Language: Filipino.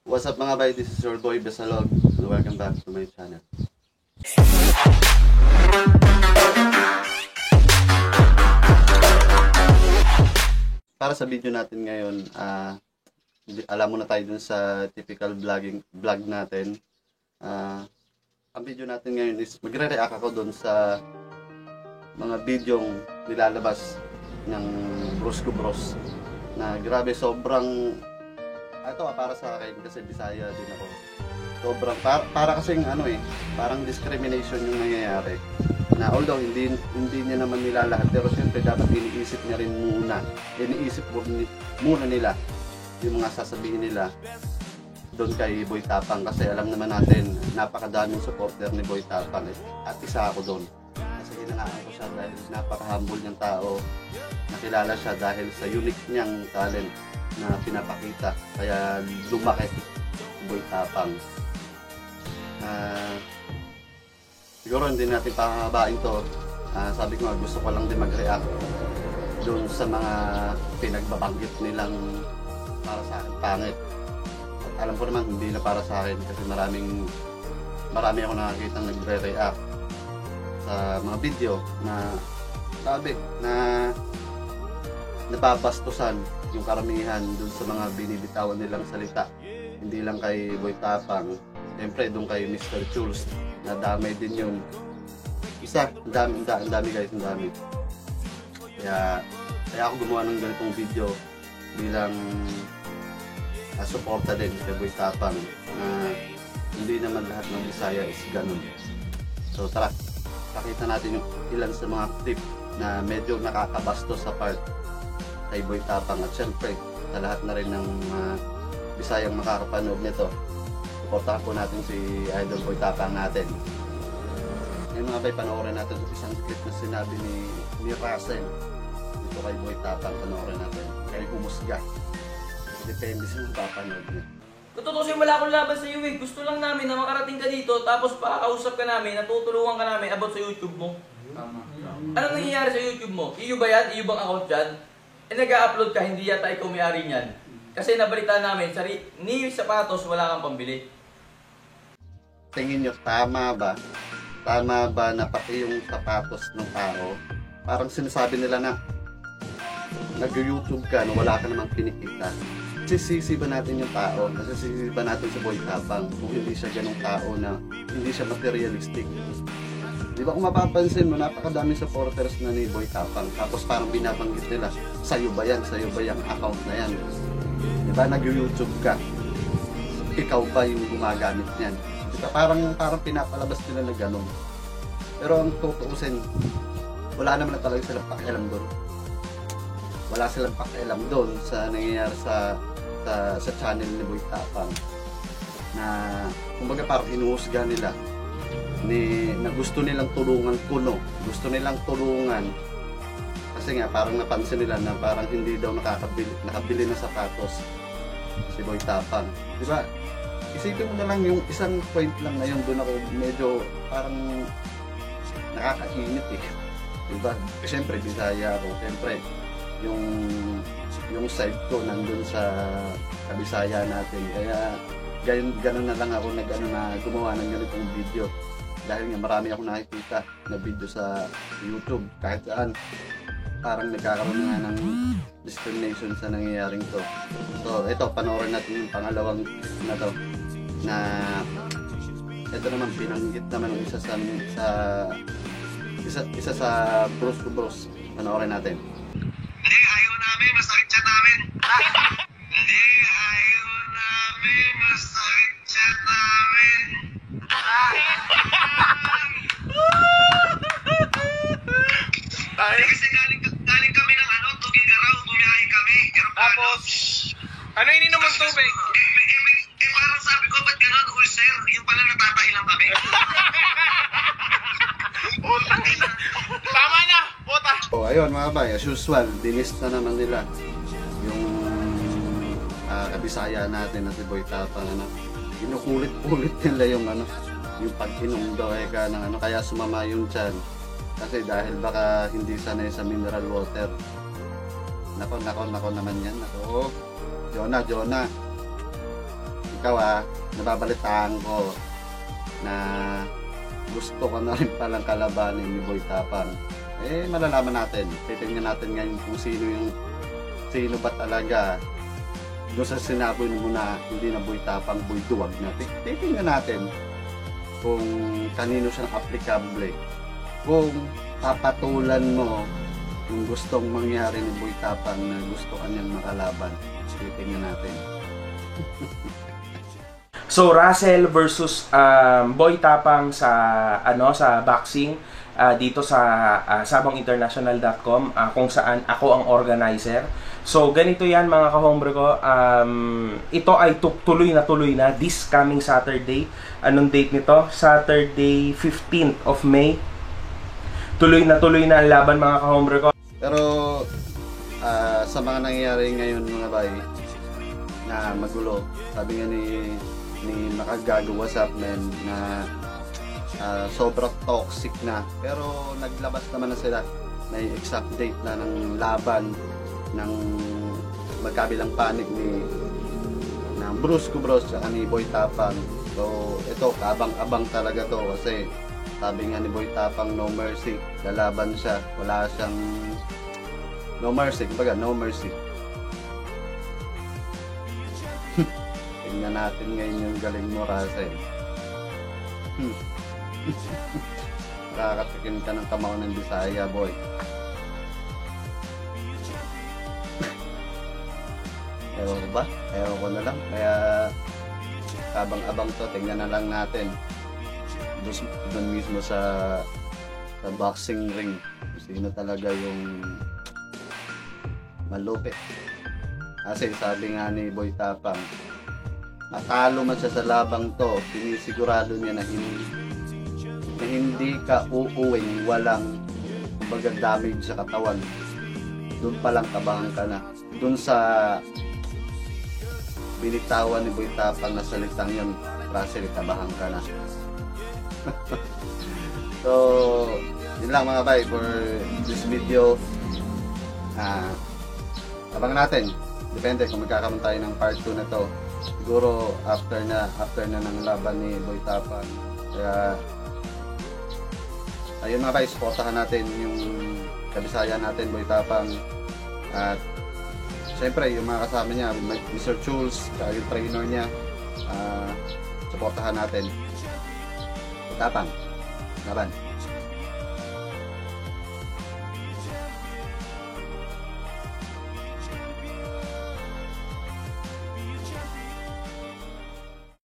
What's up mga bay, this is your boy Besalog. So welcome back to my channel. Para sa video natin ngayon, alam mo na tayo dun sa typical vlog natin. Ang video natin ngayon is magre-react ako dun sa mga videong nilalabas ng Brosco Bros na grabe, sobrang ito para sa akin kasi Bisaya din ako. Sobrang para kasing parang discrimination yung nangyayari. Na although hindi niya naman nila lahat, pero siyempre dapat iniisip niya rin muna. Iniisip muna nila yung mga sasabihin nila doon kay Boy Tapang, kasi alam naman natin napakadaming supporter ni Boy Tapang at isa ako doon. Kasi hinangaan ko siya dahil napaka-humble niyang tao. Nakilala siya dahil sa unique niyang talent na pinapakita, kaya lumaki si Boy Tapang. Siguro hindi natin pahabain to. Sabi ko nga, gusto ko lang din mag-react doon sa mga pinagbabanggit nilang para sa akin pangit. At alam ko naman hindi na para sa akin kasi marami ako nakakita nagre-react sa mga video na sabi na nababastusan yung karamihan doon sa mga binibitawan nilang salita. Hindi lang kay Boy Tapang, siyempre doon kay Mr. Jules, nadamay din yung isa. Ang dami guys, ang dami. Kaya ako gumawa ng ganitong video bilang suporta din kay Boy Tapang. Hindi naman lahat ng Bisaya is ganun. So tara, pakita natin yung ilan sa mga tip na medyo nakakabastos sa part kay Boy Tapang. At syempre sa lahat na rin ng Bisayang makakapanood nito, supportahan po natin si Idol Boy Tapang natin. Ngayon mga bay, panoorin natin isang clip na sinabi ni Russell dito kay Boy Tapang. Panoorin natin kay humusga, depende sa mga papanood niya. Kung tutusin, wala akong laban sa iyo eh. Gusto lang namin na makarating ka dito, tapos pakakausap ka namin, natutulungan ka namin about sa YouTube mo. Tama. Anong nangyayari sa YouTube mo? Iyo ba yan? Iyo bang account dyan? Nag-a-upload ka, hindi yata ikaw may-ari niyan. Kasi nabalitaan namin, ni sapatos wala kang pambili. Tingin nyo, tama ba? Tama ba na pati yung sapatos ng tao, parang sinasabi nila na nag-YouTube ka no, wala ka namang kinikita? Sisisi ba natin yung tao? Sisisi ba natin si Boy Tapang kung hindi siya ganong tao na hindi siya materialistic? Di ba kung mapapansin mo, napakadaming supporters na ni Boy Tapang, tapos parang binabanggit nila, sa'yo ba yan? Sa'yo ba yung account na yan? Di ba nag-YouTube ka? Ikaw ba yung gumagamit niyan? Di ba parang pinapalabas nila na gano'n? Pero ang tutuusin, wala naman na talaga silang pakialam doon. Wala silang pakialam doon sa nangyayari sa channel ni Boy Tapang, na kumbaga parang hinuhusga nila na gusto nilang tulungan kuno, gusto nilang tulungan kasi nga parang napansin nila na parang hindi daw nakabili ng sapatos si Boy Tapang. Di ba? Isipin mo na lang yung isang point lang na yun, doon ako medyo parang nakakainit eh. Di ba? Siyempre Bisaya ako, siyempre yung side ko nandun sa Kabisaya natin, kaya ganun na lang ako na gumawa ng ganitong video. Dahil nga marami akong nakikita na video sa YouTube, kahit saan parang nagkakaroon nga ng discrimination sa nangyayaring to. So ito, panoorin natin yung pangalawang na to, na ito naman binanggit naman ng isa sa Brosco Bros. Panoorin natin. Hindi, ayaw namin, masakit siya namin. Hindi, ayaw namin, masakit siya namin. Kasi galing kami ng Tugigaraw, bumiyahe kami. Tapos, ano ininom mong tubig? Parang sabi ko, ba't gano'n, ulcer? Yung pala natatay lang kami. Utang ina. Tama na, puta. So ayun mga bay, as usual, dinis na naman nila yung Kabisaya natin na si Boy Tapang. Inukulit-kulit nila yung yung pag-inom daw kaya sumama yung tiyan. Kasi dahil baka hindi sanay sa mineral water. Nako naman yan. Nako. Jonah. ikaw nababalitaan ko na gusto ka na rin palang kalabanin ni Boy Tapang. Malalaman natin. Titingnan natin ngayon kung sino ba talaga doon sa sinabi mo na hindi na Boy Tapang, Boy Duwag na. Titingnan natin kung kanino siyang applicable. Kung papatulan mo yung gustong mangyari ni Boy Tapang na gusto kanyang makalaban. Titingnan natin. So Russell versus Boy Tapang sa boxing dito sa sabonginternational.com kung saan ako ang organizer. So ganito yan mga ka-hombre ko, ito ay tuloy na this coming Saturday. Anong date nito? Saturday 15th of May. Tuloy na ang laban mga ka-hombre ko. Pero sa mga nangyayari ngayon mga bay na magulo, sabi nga ni nakagago WhatsApp men na sobrang toxic na, pero naglabas naman na sila, may exact date na ng laban ng magkabilang panig ng Bruce Bros at ni Boy Tapang. So ito abang-abang talaga to kasi sabi nga ni Boy Tapang no mercy, lalaban siya, wala siyang no mercy, kumbaga no mercy. Tingnan natin ngayon yung galing mo, Russell. Nakakatikim ka ng kamao ng Bisaya, boy. Ewan ko ba? Ewan ko na lang. Kaya abang-abang to, tingnan na lang natin. Doon mismo sa boxing ring. Sino talaga yung malupit. Kasi sabi nga ni Boy Tapang, matalo man siya sa labang to, sinisigurado niya na hindi ka uuwing walang kumbaga damage sa katawan. Doon pa lang kabahan ka na. Doon sa binitawan ni Boy Tapang na salitang yun, Russell, kabahan ka na. So, yun lang mga bay for this video. Abangan natin. Depende kung magkakaroon tayo ng part 2 na to. Siguro after na ng laban ni Boy Tapang. Kaya ayun mga guys, supportahan natin yung kabisayan natin, Boy Tapang. At syempre yung mga kasama niya, Mr. Chules, yung trainer niya, supportahan natin. Boy Tapang, laban.